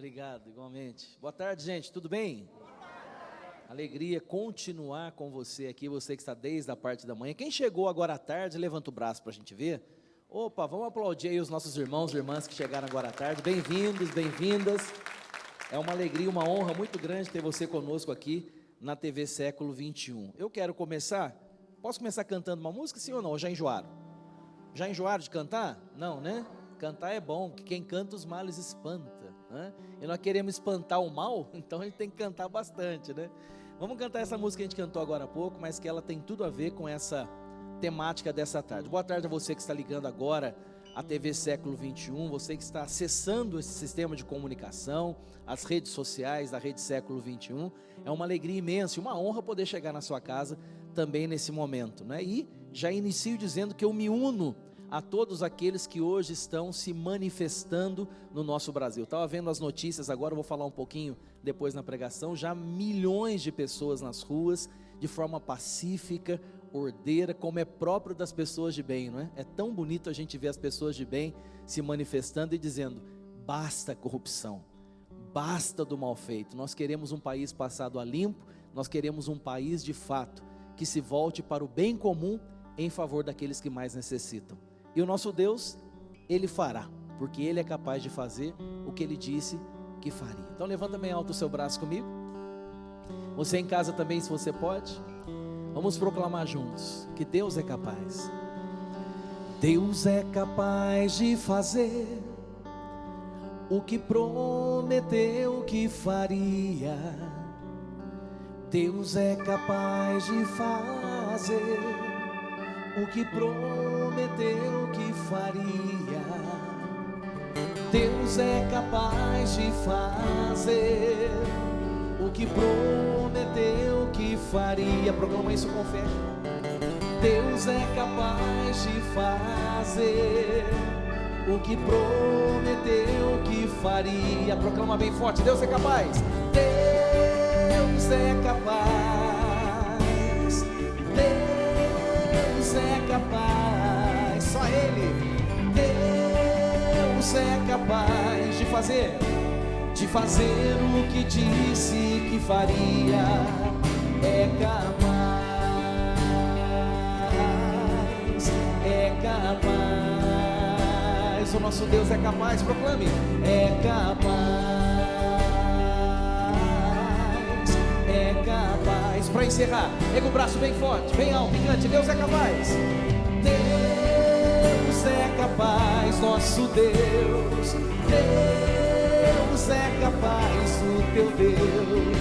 Obrigado, igualmente. Boa tarde, gente, tudo bem? Alegria continuar com você aqui, você que está desde a parte da manhã. Quem chegou agora à tarde, levanta o braço para a gente ver. Opa, vamos aplaudir aí os nossos irmãos e irmãs que chegaram agora à tarde. Bem-vindos, bem-vindas. É uma alegria, uma honra muito grande ter você conosco aqui na TV Século 21. Eu quero começar, posso começar cantando uma música, sim ou não? Ou já enjoaram? Já enjoaram de cantar? Não, né? Cantar é bom, que quem canta os males espanta, né? E nós queremos espantar o mal, então a gente tem que cantar bastante, né? Vamos cantar essa música que a gente cantou agora há pouco, mas que ela tem tudo a ver com essa temática dessa tarde. Boa tarde a você que está ligando agora a TV Século 21, você que está acessando esse sistema de comunicação, as redes sociais da Rede Século 21. É uma alegria imensa e uma honra poder chegar na sua casa também nesse momento, né? E já inicio dizendo que eu me uno a todos aqueles que hoje estão se manifestando no nosso Brasil. Estava vendo as notícias agora, eu vou falar um pouquinho depois na pregação, já milhões de pessoas nas ruas, de forma pacífica, ordeira, como é próprio das pessoas de bem, não é? É tão bonito a gente ver as pessoas de bem se manifestando e dizendo, basta a corrupção, basta do mal feito, nós queremos um país passado a limpo, nós queremos um país de fato, que se volte para o bem comum, em favor daqueles que mais necessitam. E o nosso Deus, Ele fará, porque Ele é capaz de fazer o que Ele disse que faria. Então levanta bem alto o seu braço comigo. Você em casa também, se você pode. Vamos proclamar juntos que Deus é capaz. Deus é capaz de fazer o que prometeu que faria. Deus é capaz de fazer o que prometeu que faria. Deus é capaz de fazer o que prometeu que faria. Proclama isso com fé. Deus é capaz de fazer o que prometeu que faria. Proclama bem forte. Deus é capaz. Deus é capaz. Deus é capaz, só Ele. Deus é capaz de fazer o que disse que faria. É capaz, é capaz. O nosso Deus é capaz, proclame. É capaz, é capaz. Para encerrar, pega o braço bem forte, bem alto e cante. Deus é capaz. Deus é capaz, nosso Deus. Deus é capaz, o teu Deus.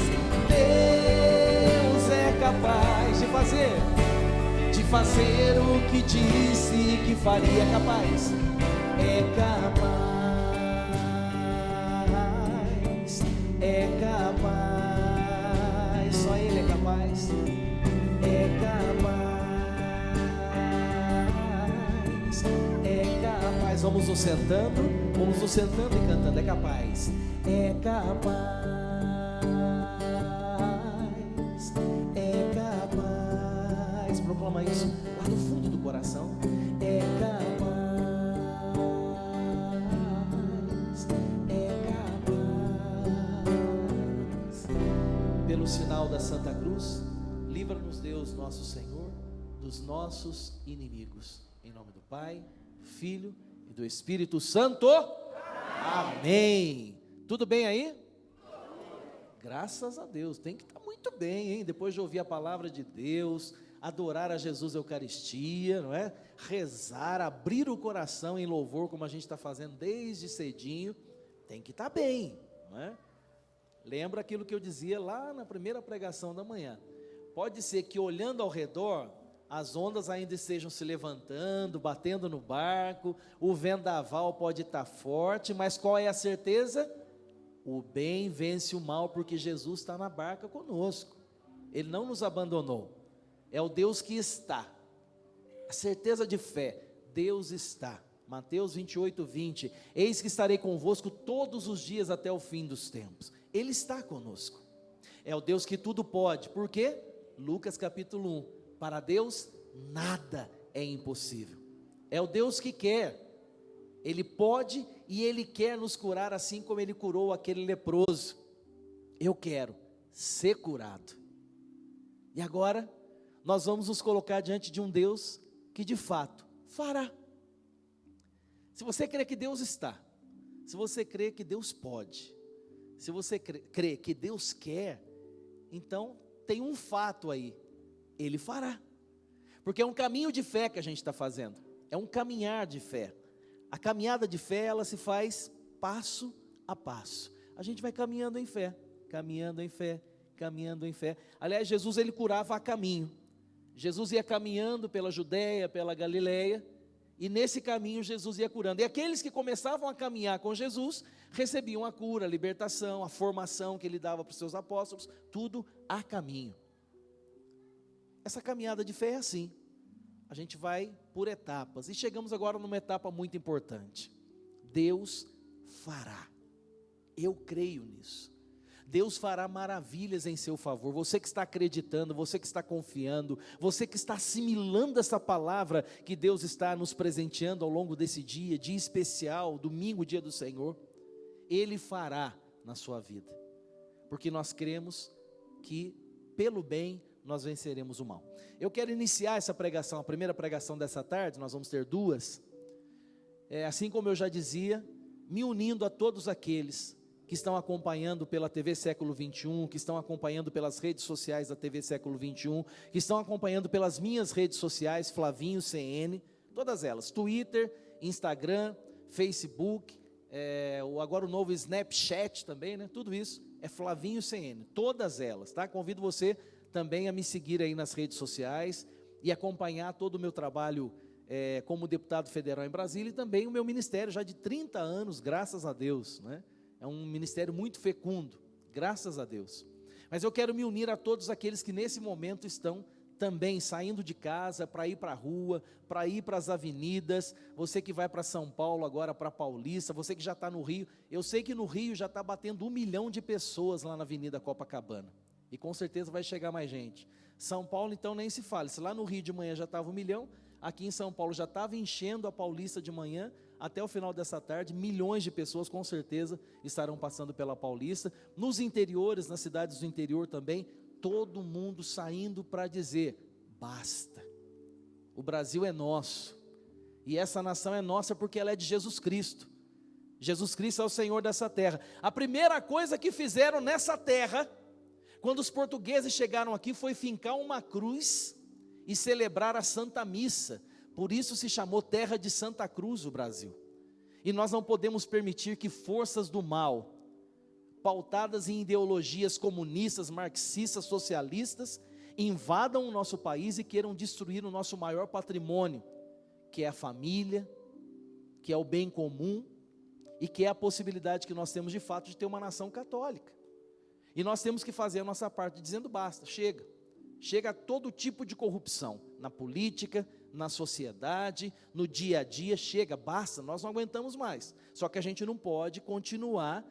Deus é capaz de fazer o que disse que faria. É capaz, é capaz, é capaz. Só Ele é capaz. É capaz, é capaz. Vamos nos sentando e cantando. É capaz, é capaz, é capaz. Proclama isso lá no fundo do coração. É capaz, é capaz. Pelo sinal da Santa Cruz, livra-nos Deus nosso Senhor dos nossos inimigos. Em nome do Pai, do Filho e do Espírito Santo. Amém. Tudo bem aí? Graças a Deus. Tem que estar muito bem, hein? Depois de ouvir a palavra de Deus, adorar a Jesus Eucaristia, não é? Rezar, abrir o coração em louvor, como a gente está fazendo desde cedinho. Tem que estar bem, não é? Lembra aquilo que eu dizia lá na primeira pregação da manhã. Pode ser que olhando ao redor, as ondas ainda estejam se levantando, batendo no barco, o vendaval pode estar forte, mas qual é a certeza? O bem vence o mal, porque Jesus está na barca conosco. Ele não nos abandonou. É o Deus que está. A certeza de fé, Deus está. Mateus 28:20. Eis que estarei convosco todos os dias até o fim dos tempos. Ele está conosco. É o Deus que tudo pode. Por quê? Lucas capítulo 1. Para Deus nada é impossível. É o Deus que quer. Ele pode e Ele quer nos curar assim como Ele curou aquele leproso. Eu quero ser curado. E agora, nós vamos nos colocar diante de um Deus que de fato fará. Se você crê que Deus está, se você crê que Deus pode, se você crê que Deus quer, então tem um fato aí, Ele fará. Porque é um caminho de fé que a gente está fazendo, é um caminhar de fé. A caminhada de fé, ela se faz passo a passo. A gente vai caminhando em fé, caminhando em fé, caminhando em fé. Aliás, Jesus, ele curava a caminho. Jesus ia caminhando pela Judéia, pela Galileia, e nesse caminho Jesus ia curando. E aqueles que começavam a caminhar com Jesus, recebiam a cura, a libertação, a formação que ele dava para os seus apóstolos, tudo a caminho. Essa caminhada de fé é assim, a gente vai por etapas, e chegamos agora numa etapa muito importante. Deus fará, eu creio nisso. Deus fará maravilhas em seu favor. Você que está acreditando, você que está confiando, você que está assimilando essa palavra que Deus está nos presenteando ao longo desse dia especial, domingo, dia do Senhor, Ele fará na sua vida, porque nós cremos que pelo bem nós venceremos o mal. Eu quero iniciar essa pregação, a primeira pregação dessa tarde, nós vamos ter duas, assim como eu já dizia, me unindo a todos aqueles que estão acompanhando pela TV Século 21, que estão acompanhando pelas redes sociais da TV Século 21, que estão acompanhando pelas minhas redes sociais, Flavinho CN, todas elas, Twitter, Instagram, Facebook, agora o novo Snapchat também, né? Tudo isso é Flavinho CN, todas elas, tá? Convido você também a me seguir aí nas redes sociais e acompanhar todo o meu trabalho como deputado federal em Brasília e também o meu ministério já de 30 anos, graças a Deus, né? É um ministério muito fecundo, graças a Deus. Mas eu quero me unir a todos aqueles que nesse momento estão também saindo de casa para ir para a rua, para ir para as avenidas. Você que vai para São Paulo agora, para Paulista, você que já está no Rio. Eu sei que no Rio já está batendo 1 milhão de pessoas lá na Avenida Copacabana. E com certeza vai chegar mais gente. São Paulo então nem se fala. Se lá no Rio de manhã já estava 1 milhão, aqui em São Paulo já estava enchendo a Paulista de manhã. Até o final dessa tarde, milhões de pessoas com certeza estarão passando pela Paulista. Nos interiores, nas cidades do interior também, todo mundo saindo para dizer, basta. O Brasil é nosso. E essa nação é nossa porque ela é de Jesus Cristo. Jesus Cristo é o Senhor dessa terra. A primeira coisa que fizeram nessa terra, quando os portugueses chegaram aqui, foi fincar uma cruz e celebrar a Santa Missa. Por isso se chamou Terra de Santa Cruz o Brasil. E nós não podemos permitir que forças do mal, pautadas em ideologias comunistas, marxistas, socialistas, invadam o nosso país e queiram destruir o nosso maior patrimônio, que é a família, que é o bem comum, e que é a possibilidade que nós temos de fato de ter uma nação católica. E nós temos que fazer a nossa parte, dizendo basta, chega. Chega a todo tipo de corrupção, na política, na sociedade, no dia a dia, chega, basta, nós não aguentamos mais. Só que a gente não pode continuar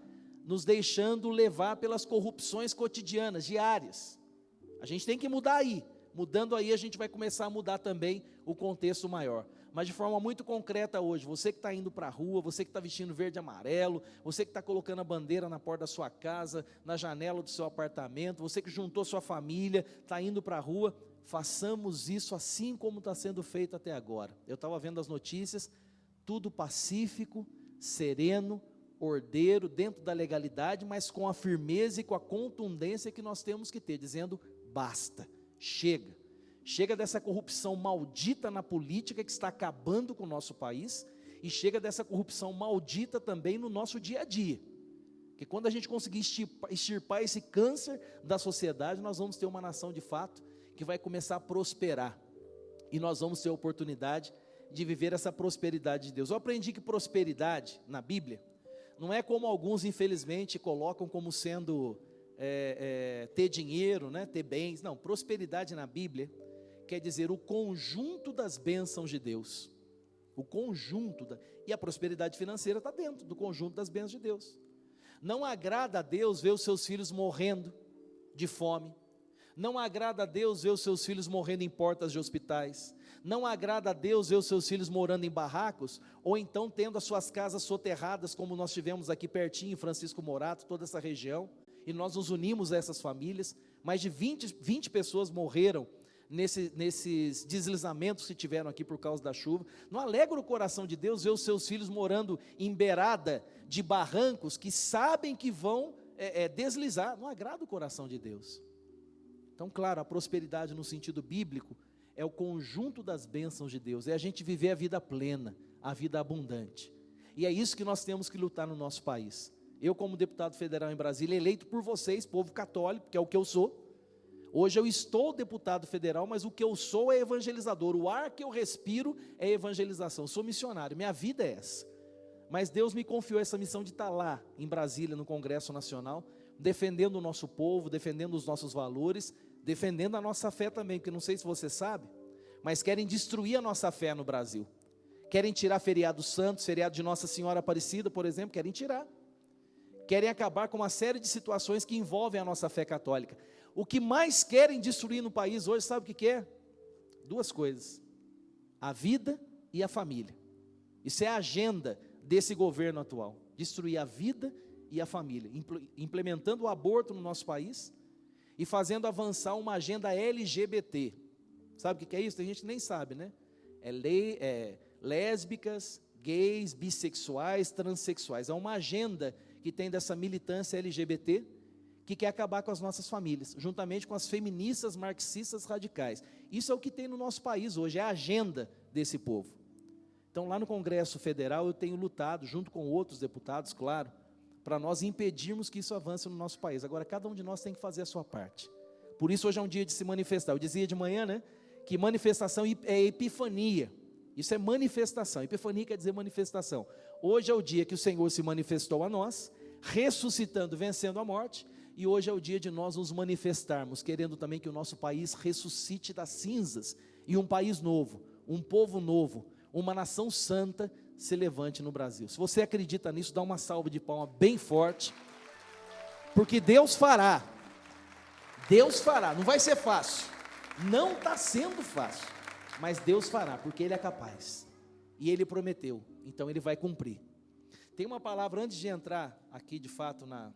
nos deixando levar pelas corrupções cotidianas, diárias. A gente tem que mudar aí, mudando aí a gente vai começar a mudar também o contexto maior. Mas de forma muito concreta hoje, você que está indo para a rua, você que está vestindo verde e amarelo, você que está colocando a bandeira na porta da sua casa, na janela do seu apartamento, você que juntou sua família, está indo para a rua, façamos isso assim como está sendo feito até agora. Eu estava vendo as notícias, tudo pacífico, sereno, ordeiro, dentro da legalidade, mas com a firmeza e com a contundência que nós temos que ter, dizendo basta, chega. Chega dessa corrupção maldita na política que está acabando com o nosso país, e chega dessa corrupção maldita também no nosso dia a dia. Porque quando a gente conseguir extirpar esse câncer da sociedade, nós vamos ter uma nação de fato que vai começar a prosperar. E nós vamos ter a oportunidade de viver essa prosperidade de Deus. Eu aprendi que prosperidade na Bíblia não é como alguns infelizmente colocam como sendo ter dinheiro, né, ter bens. Não, prosperidade na Bíblia quer dizer o conjunto das bênçãos de Deus. O conjunto, e a prosperidade financeira está dentro do conjunto das bênçãos de Deus. Não agrada a Deus ver os seus filhos morrendo de fome. Não agrada a Deus ver os seus filhos morrendo em portas de hospitais. Não agrada a Deus ver os seus filhos morando em barracos, ou então tendo as suas casas soterradas, como nós tivemos aqui pertinho, em Francisco Morato, toda essa região, e nós nos unimos a essas famílias. Mais de 20 pessoas morreram nesses deslizamentos que tiveram aqui por causa da chuva. Não alegra o coração de Deus ver os seus filhos morando em beirada de barrancos que sabem que vão deslizar. Não agrada o coração de Deus. Então, claro, a prosperidade no sentido bíblico é o conjunto das bênçãos de Deus, é a gente viver a vida plena, a vida abundante. E é isso que nós temos que lutar no nosso país. Eu, como deputado federal em Brasília, eleito por vocês, povo católico, que é o que eu sou. Hoje eu estou deputado federal, mas o que eu sou é evangelizador. O ar que eu respiro é evangelização. Eu sou missionário, minha vida é essa. Mas Deus me confiou essa missão de estar lá, em Brasília, no Congresso Nacional, defendendo o nosso povo, defendendo os nossos valores, defendendo a nossa fé também, porque não sei se você sabe, mas querem destruir a nossa fé no Brasil. Querem tirar feriados santos, feriado de Nossa Senhora Aparecida, por exemplo, querem tirar. Querem acabar com uma série de situações que envolvem a nossa fé católica. O que mais querem destruir no país hoje, sabe o que é? Duas coisas: a vida e a família. Isso é a agenda desse governo atual: destruir a vida e a família, implementando o aborto no nosso país e fazendo avançar uma agenda LGBT. Sabe o que é isso? Tem gente que nem sabe, né? Lésbicas, gays, bissexuais, transexuais. É uma agenda que tem dessa militância LGBT, que quer acabar com as nossas famílias, juntamente com as feministas marxistas radicais. Isso é o que tem no nosso país hoje, é a agenda desse povo. Então, lá no Congresso Federal, eu tenho lutado, junto com outros deputados, claro, para nós impedirmos que isso avance no nosso país. Agora, cada um de nós tem que fazer a sua parte. Por isso, hoje é um dia de se manifestar. Eu dizia de manhã, né, que manifestação é epifania. Isso é manifestação. Epifania quer dizer manifestação. Hoje é o dia que o Senhor se manifestou a nós, ressuscitando, vencendo a morte. E hoje é o dia de nós nos manifestarmos, querendo também que o nosso país ressuscite das cinzas, e um país novo, um povo novo, uma nação santa se levante no Brasil. Se você acredita nisso, dá uma salva de palmas bem forte, porque Deus fará, não vai ser fácil, não está sendo fácil, mas Deus fará, porque Ele é capaz, e Ele prometeu, então Ele vai cumprir. Tem uma palavra, antes de entrar aqui de fato na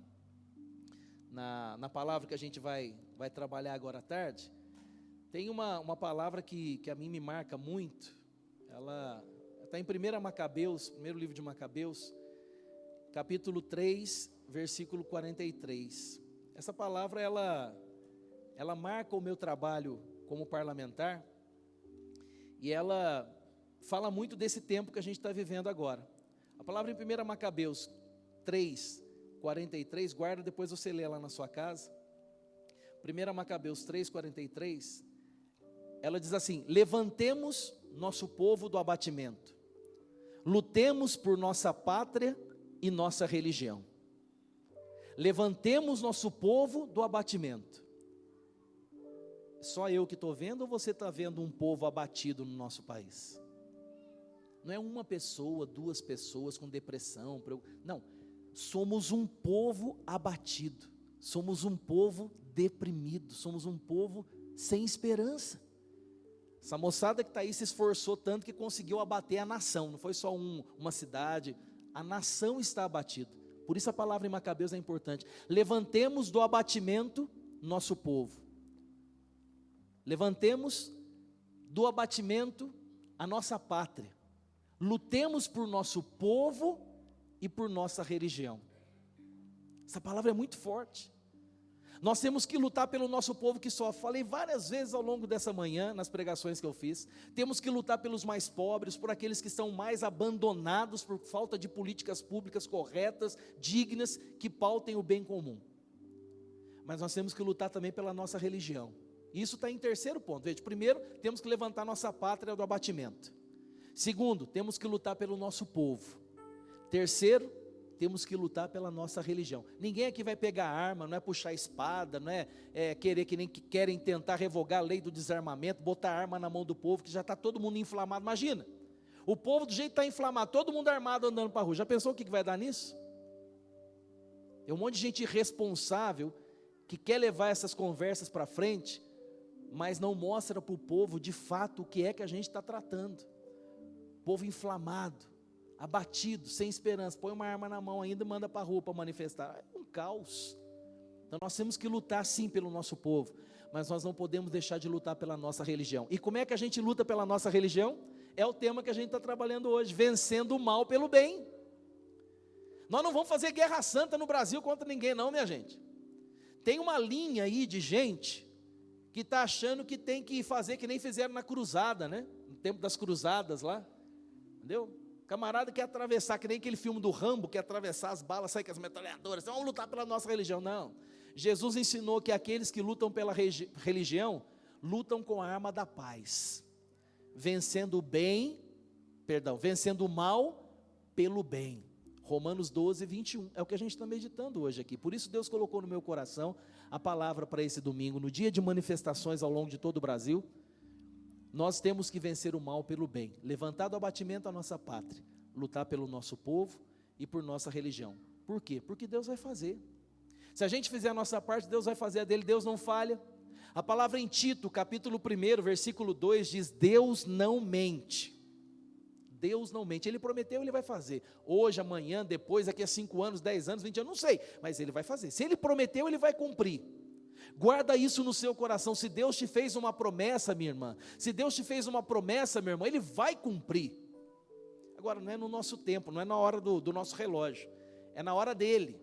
palavra que a gente vai trabalhar agora à tarde, tem uma palavra que a mim me marca muito. Ela está em 1 Macabeus, primeiro livro de Macabeus, capítulo 3, versículo 43. Essa palavra, ela marca o meu trabalho como parlamentar, e ela fala muito desse tempo que a gente está vivendo agora. A palavra em 1 Macabeus 3, 43, guarda, depois você lê lá na sua casa. 1 Macabeus 3, 43, ela diz assim: levantemos nosso povo do abatimento, lutemos por nossa pátria e nossa religião. Levantemos nosso povo do abatimento. Só eu que estou vendo, ou você está vendo um povo abatido no nosso país? Não é uma pessoa, duas pessoas com depressão, não. Somos um povo abatido, somos um povo deprimido, somos um povo sem esperança. Essa moçada que está aí se esforçou tanto que conseguiu abater a nação, não foi só uma cidade, a nação está abatida. Por isso a palavra em Macabeus é importante. Levantemos do abatimento nosso povo, levantemos do abatimento a nossa pátria, lutemos por nosso povo e por nossa religião. Essa palavra é muito forte. Nós temos que lutar pelo nosso povo que sofre. Falei várias vezes ao longo dessa manhã, nas pregações que eu fiz. Temos que lutar pelos mais pobres, por aqueles que estão mais abandonados por falta de políticas públicas corretas, dignas, que pautem o bem comum. Mas nós temos que lutar também pela nossa religião. E isso está em terceiro ponto. Veja, primeiro, temos que levantar nossa pátria do abatimento. Segundo, temos que lutar pelo nosso povo. Terceiro, temos que lutar pela nossa religião. Ninguém aqui vai pegar arma, não é puxar espada, não é querer que nem que querem tentar revogar a lei do desarmamento, botar arma na mão do povo, que já está todo mundo inflamado. Imagina, o povo do jeito que está inflamado, todo mundo armado andando para a rua. Já pensou o que vai dar nisso? É um monte de gente irresponsável que quer levar essas conversas para frente, mas não mostra para o povo de fato o que é que a gente está tratando. Povo inflamado, abatido, sem esperança, põe uma arma na mão ainda e manda para a rua para manifestar. É um caos. Então nós temos que lutar sim pelo nosso povo, mas nós não podemos deixar de lutar pela nossa religião. E como é que a gente luta pela nossa religião? É o tema que a gente está trabalhando hoje, vencendo o mal pelo bem. Nós não vamos fazer guerra santa no Brasil contra ninguém não, minha gente. Tem uma linha aí de gente que está achando que tem que fazer que nem fizeram na cruzada, né? No tempo das cruzadas lá, entendeu? Camarada quer atravessar, que nem aquele filme do Rambo, quer atravessar as balas, sai com as metralhadoras, então vamos lutar pela nossa religião. Não, Jesus ensinou que aqueles que lutam pela religião, lutam com a arma da paz, vencendo o mal pelo bem. Romanos 12, 21, é o que a gente está meditando hoje aqui. Por isso Deus colocou no meu coração a palavra para esse domingo, no dia de manifestações ao longo de todo o Brasil. Nós temos que vencer o mal pelo bem, levantar do abatimento a nossa pátria, lutar pelo nosso povo e por nossa religião. Por quê? Porque Deus vai fazer. Se a gente fizer a nossa parte, Deus vai fazer a dele, Deus não falha. A palavra em Tito, capítulo 1, versículo 2, diz: Deus não mente. Deus não mente, Ele prometeu, Ele vai fazer. Hoje, amanhã, depois, daqui a 5 anos, 10 anos, 20 anos, não sei, mas Ele vai fazer. Se Ele prometeu, Ele vai cumprir. Guarda isso no seu coração. Se Deus te fez uma promessa, minha irmã, se Deus te fez uma promessa, meu irmão, Ele vai cumprir. Agora, não é no nosso tempo, não é na hora do nosso relógio, é na hora dEle,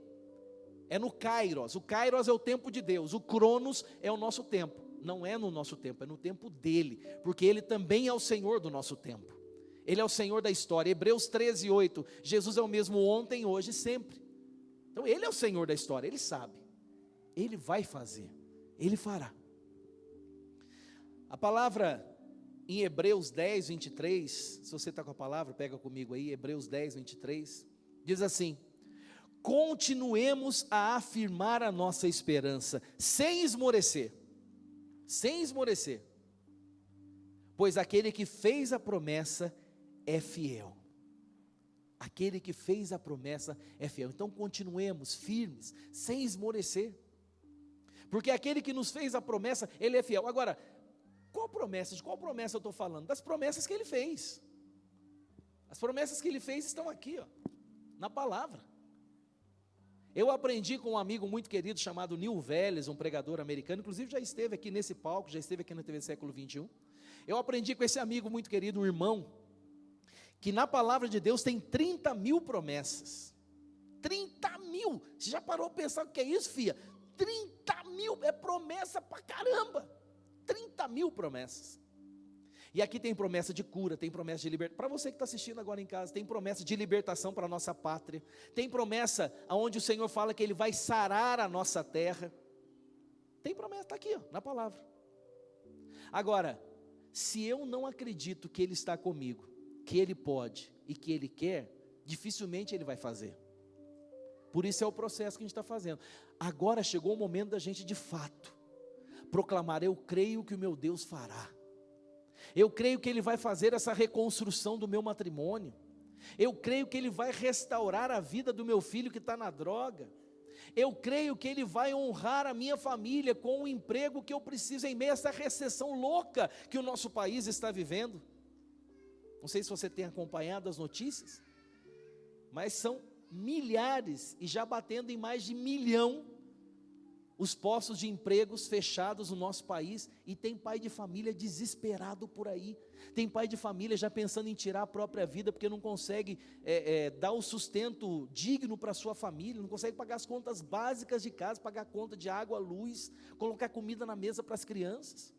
é no Kairos. O Kairos é o tempo de Deus, o Cronos é o nosso tempo. Não é no nosso tempo, é no tempo dEle, porque Ele também é o Senhor do nosso tempo. Ele é o Senhor da história. Hebreus 13, 8, Jesus é o mesmo ontem, hoje e sempre. Então Ele é o Senhor da história, Ele sabe, Ele vai fazer, Ele fará. A palavra em Hebreus 10, 23, se você está com a palavra, pega comigo aí, Hebreus 10, 23, diz assim: continuemos a afirmar a nossa esperança, sem esmorecer, pois aquele que fez a promessa é fiel. Aquele que fez a promessa é fiel. Então continuemos firmes, sem esmorecer, porque aquele que nos fez a promessa, Ele é fiel. Agora, qual promessa? De qual promessa eu estou falando? Das promessas que Ele fez. As promessas que Ele fez estão aqui, ó, na palavra. Eu aprendi com um amigo muito querido chamado Neil Vélez, um pregador americano, inclusive já esteve aqui nesse palco, já esteve aqui na TV Século 21. Eu aprendi com esse amigo muito querido, um irmão, que na palavra de Deus tem 30 mil promessas. 30 mil, você já parou para pensar o que é isso, filha? 30 mil, é promessa pra caramba, 30 mil promessas. E aqui tem promessa de cura, tem promessa de libertação, para você que está assistindo agora em casa, tem promessa de libertação para a nossa pátria, tem promessa onde o Senhor fala que Ele vai sarar a nossa terra, tem promessa, está aqui ó, na palavra. Agora, se eu não acredito que Ele está comigo, que Ele pode e que Ele quer, dificilmente Ele vai fazer. Por isso é o processo que a gente está fazendo. Agora chegou o momento da gente de fato proclamar: eu creio que o meu Deus fará. Eu creio que Ele vai fazer essa reconstrução do meu matrimônio. Eu creio que Ele vai restaurar a vida do meu filho que está na droga. Eu creio que Ele vai honrar a minha família com o emprego que eu preciso em meio a essa recessão louca que o nosso país está vivendo. Não sei se você tem acompanhado as notícias, mas são milhares e já batendo em mais de 1 milhão os postos de empregos fechados no nosso país, e tem pai de família desesperado por aí, tem pai de família já pensando em tirar a própria vida, porque não consegue dar o sustento digno para a sua família, não consegue pagar as contas básicas de casa, pagar a conta de água, luz, colocar comida na mesa para as crianças.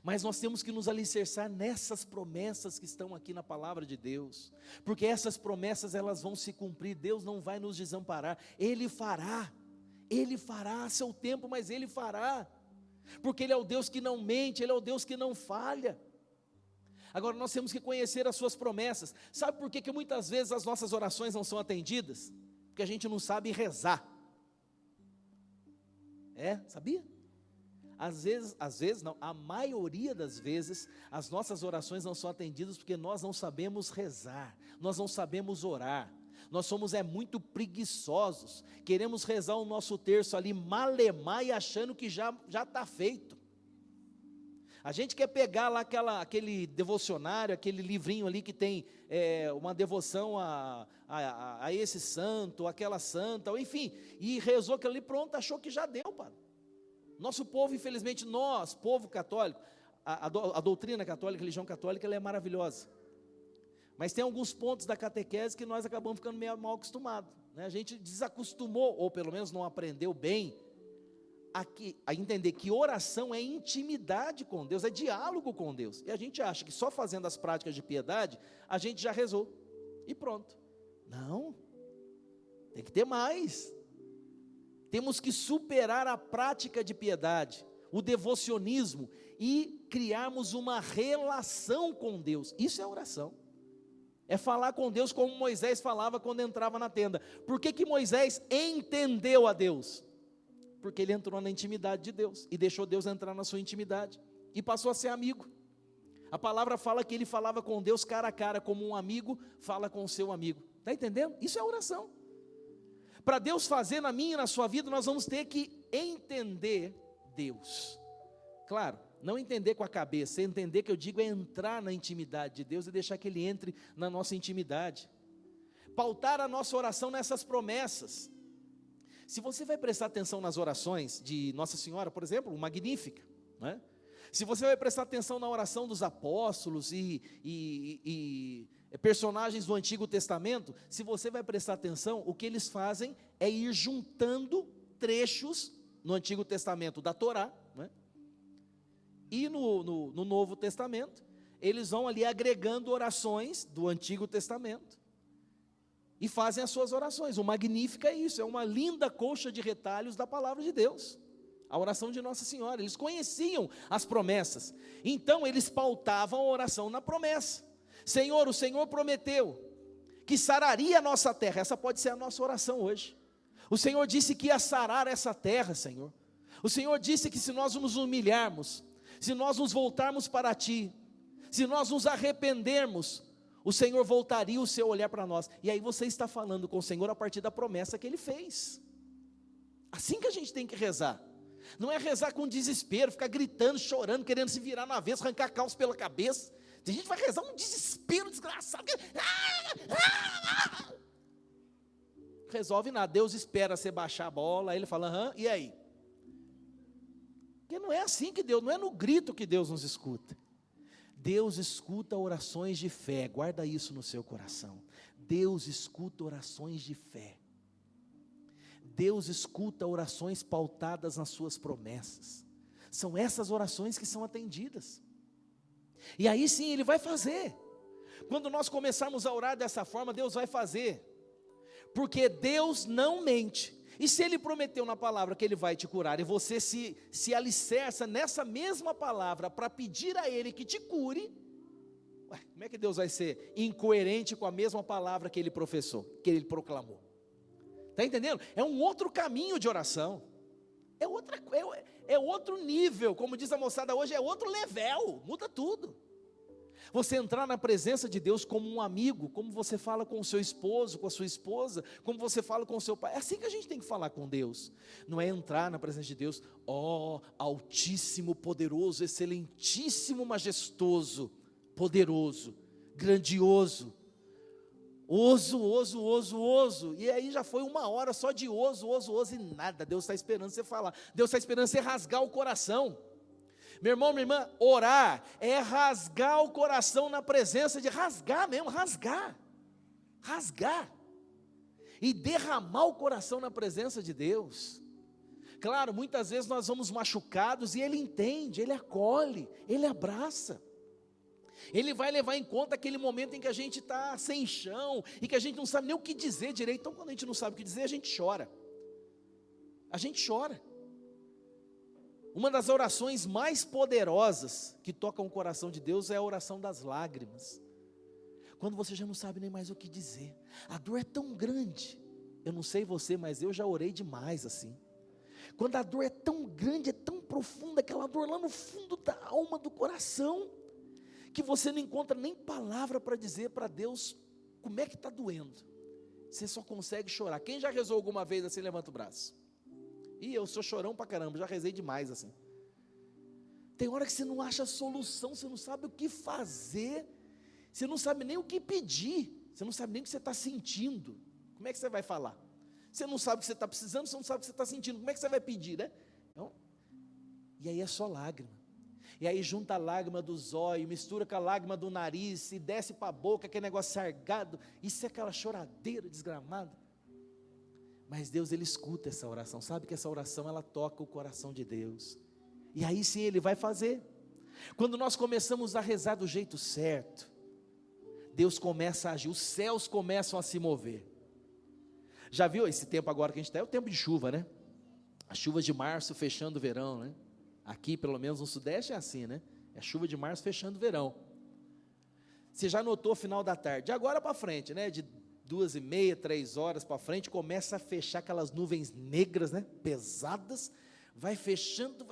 Mas nós temos que nos alicerçar nessas promessas que estão aqui na palavra de Deus, porque essas promessas elas vão se cumprir, Deus não vai nos desamparar, Ele fará a seu tempo, mas Ele fará, porque Ele é o Deus que não mente, Ele é o Deus que não falha. Agora nós temos que conhecer as suas promessas. Sabe por que muitas vezes as nossas orações não são atendidas? Porque a gente não sabe rezar. Sabia? Às vezes não, a maioria das vezes, as nossas orações não são atendidas porque nós não sabemos rezar, nós não sabemos orar, nós somos muito preguiçosos, queremos rezar o nosso terço ali, malemar e achando que já está feito. A gente quer pegar lá aquele devocionário, aquele livrinho ali que tem uma devoção a esse santo, aquela santa, enfim, e rezou aquilo ali, pronto, achou que já deu, para. Nosso povo, infelizmente, nós, povo católico, a doutrina católica, a religião católica, ela é maravilhosa. Mas tem alguns pontos da catequese que nós acabamos ficando meio mal acostumados, né? A gente desacostumou, ou pelo menos não aprendeu bem, a entender que oração é intimidade com Deus, é diálogo com Deus. E a gente acha que só fazendo as práticas de piedade, a gente já rezou, e pronto. Não, tem que ter mais. Temos que superar a prática de piedade, o devocionismo, e criarmos uma relação com Deus. Isso é oração. É falar com Deus como Moisés falava quando entrava na tenda. Por que Moisés entendeu a Deus? Porque ele entrou na intimidade de Deus, e deixou Deus entrar na sua intimidade, e passou a ser amigo. A palavra fala que ele falava com Deus cara a cara, como um amigo fala com o seu amigo. Está entendendo? Isso é oração. Para Deus fazer na minha e na sua vida, nós vamos ter que entender Deus. Claro, não entender com a cabeça, entender que eu digo é entrar na intimidade de Deus, e deixar que Ele entre na nossa intimidade. Pautar a nossa oração nessas promessas. Se você vai prestar atenção nas orações de Nossa Senhora, por exemplo, o Magnífica, né? Se você vai prestar atenção na oração dos apóstolos e personagens do Antigo Testamento, se você vai prestar atenção, o que eles fazem é ir juntando trechos no Antigo Testamento da Torá, né? E no Novo Testamento, eles vão ali agregando orações do Antigo Testamento, e fazem as suas orações. O Magnífica é isso, é uma linda colcha de retalhos da palavra de Deus, a oração de Nossa Senhora. Eles conheciam as promessas, então eles pautavam a oração na promessa. Senhor, o Senhor prometeu que sararia a nossa terra. Essa pode ser a nossa oração hoje. O Senhor disse que ia sarar essa terra, Senhor. O Senhor disse que se nós nos humilharmos, se nós nos voltarmos para Ti, se nós nos arrependermos, o Senhor voltaria o seu olhar para nós. E aí você está falando com o Senhor a partir da promessa que Ele fez. Assim que a gente tem que rezar. Não é rezar com desespero, ficar gritando, chorando, querendo se virar no avesso, arrancar caos pela cabeça. Tem gente que vai rezar um desespero desgraçado. Resolve nada. Deus espera você baixar a bola, aí Ele fala, e aí? Porque não é assim que Deus, não é no grito que Deus nos escuta. Deus escuta orações de fé, guarda isso no seu coração. Deus escuta orações de fé. Deus escuta orações pautadas nas suas promessas. São essas orações que são atendidas. E aí sim Ele vai fazer. Quando nós começarmos a orar dessa forma, Deus vai fazer. Porque Deus não mente. E se Ele prometeu na palavra que Ele vai te curar, e você se alicerça nessa mesma palavra para pedir a Ele que te cure, como é que Deus vai ser incoerente com a mesma palavra que Ele professou, que Ele proclamou? Está entendendo? É um outro caminho de oração, é outro nível, como diz a moçada hoje, é outro level, muda tudo. Você entrar na presença de Deus como um amigo, como você fala com o seu esposo, com a sua esposa, como você fala com o seu pai. É assim que a gente tem que falar com Deus. Não é entrar na presença de Deus, Altíssimo, poderoso, excelentíssimo, majestoso, poderoso, grandioso, oso. E aí já foi 1 hora só de oso, e nada. Deus está esperando você falar. Deus está esperando você rasgar o coração. Meu irmão, minha irmã, orar é rasgar o coração na presença de, rasgar mesmo, rasgar, e derramar o coração na presença de Deus. Claro, muitas vezes nós vamos machucados e Ele entende, Ele acolhe, Ele abraça. Ele vai levar em conta aquele momento em que a gente está sem chão, e que a gente não sabe nem o que dizer direito. Então quando a gente não sabe o que dizer, a gente chora. Uma das orações mais poderosas que tocam o coração de Deus é a oração das lágrimas. Quando você já não sabe nem mais o que dizer, a dor é tão grande. Eu não sei você, mas eu já orei demais assim. Quando a dor é tão grande, é tão profunda, aquela dor lá no fundo da alma, do coração, que você não encontra nem palavra para dizer para Deus como é que está doendo. Você só consegue chorar. Quem já rezou alguma vez assim, levanta o braço. E eu sou chorão pra caramba, já rezei demais assim. Tem hora que você não acha solução, você não sabe o que fazer, você não sabe nem o que pedir, você não sabe nem o que você está sentindo. Como é que você vai falar? Você não sabe o que você está precisando, você não sabe o que você está sentindo, como é que você vai pedir, né? Então, e aí é só lágrima. E aí junta a lágrima do zóio, mistura com a lágrima do nariz, e desce para a boca, aquele negócio sargado, isso é aquela choradeira desgramada. Mas Deus, Ele escuta essa oração, sabe que essa oração, ela toca o coração de Deus. E aí sim Ele vai fazer. Quando nós começamos a rezar do jeito certo, Deus começa a agir, os céus começam a se mover. Já viu esse tempo agora que a gente está? É o tempo de chuva, né? As chuvas de março fechando o verão, né? Aqui, pelo menos no Sudeste é assim, né? É chuva de março fechando o verão. Você já notou o final da tarde? De agora para frente, né? De 2h30, 3 horas para frente, começa a fechar aquelas nuvens negras, né? Pesadas. Vai fechando,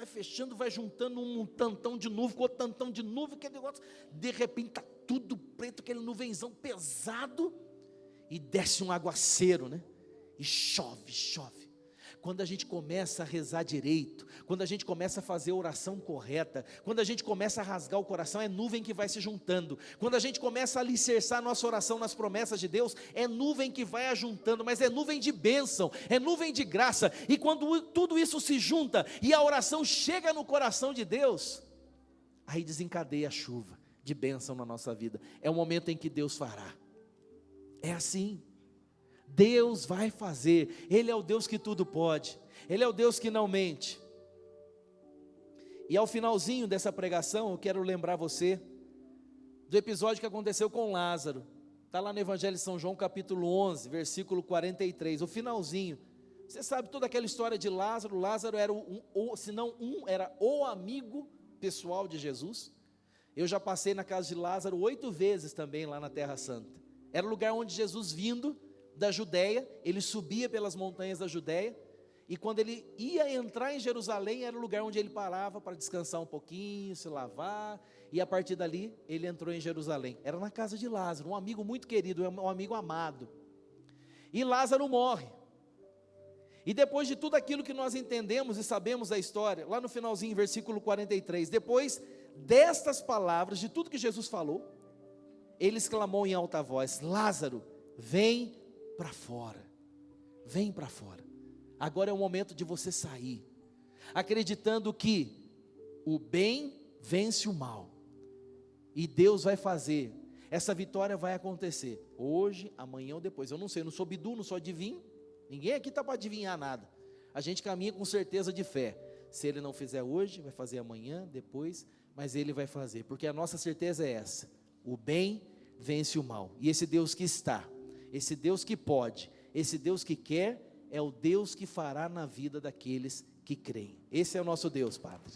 vai juntando um tantão de nuvem com outro tantão de nuvem, aquele negócio, de repente está tudo preto, aquele nuvenzão pesado, e desce um aguaceiro, né? E chove. Quando a gente começa a rezar direito, quando a gente começa a fazer a oração correta, quando a gente começa a rasgar o coração, é nuvem que vai se juntando. Quando a gente começa a alicerçar a nossa oração nas promessas de Deus, é nuvem que vai ajuntando, mas é nuvem de bênção, é nuvem de graça. E quando tudo isso se junta e a oração chega no coração de Deus, aí desencadeia a chuva de bênção na nossa vida. É o momento em que Deus fará. É assim. Deus vai fazer, Ele é o Deus que tudo pode, Ele é o Deus que não mente. E ao finalzinho dessa pregação, eu quero lembrar você do episódio que aconteceu com Lázaro. Está lá no Evangelho de São João, capítulo 11, versículo 43, o finalzinho. Você sabe toda aquela história de Lázaro. Lázaro era era o amigo pessoal de Jesus. Eu já passei na casa de Lázaro 8 vezes também lá na Terra Santa. Era o lugar onde Jesus, vindo da Judéia, ele subia pelas montanhas da Judéia, e quando ele ia entrar em Jerusalém, era o lugar onde ele parava para descansar um pouquinho, se lavar, e a partir dali, ele entrou em Jerusalém. Era na casa de Lázaro, um amigo muito querido, um amigo amado. E Lázaro morre. E depois de tudo aquilo que nós entendemos e sabemos da história, lá no finalzinho, versículo 43, depois destas palavras, de tudo que Jesus falou, ele exclamou em alta voz: Lázaro, vem para fora, vem para fora. Agora é o momento de você sair, acreditando que o bem vence o mal, e Deus vai fazer, essa vitória vai acontecer, hoje, amanhã ou depois. Eu não sei, eu não sou bidu, não sou adivinho, ninguém aqui está para adivinhar nada, a gente caminha com certeza de fé. Se Ele não fizer hoje, vai fazer amanhã, depois, mas Ele vai fazer, porque a nossa certeza é essa: o bem vence o mal, e esse Deus que está, esse Deus que pode, esse Deus que quer, é o Deus que fará na vida daqueles que creem. Esse é o nosso Deus, Padre.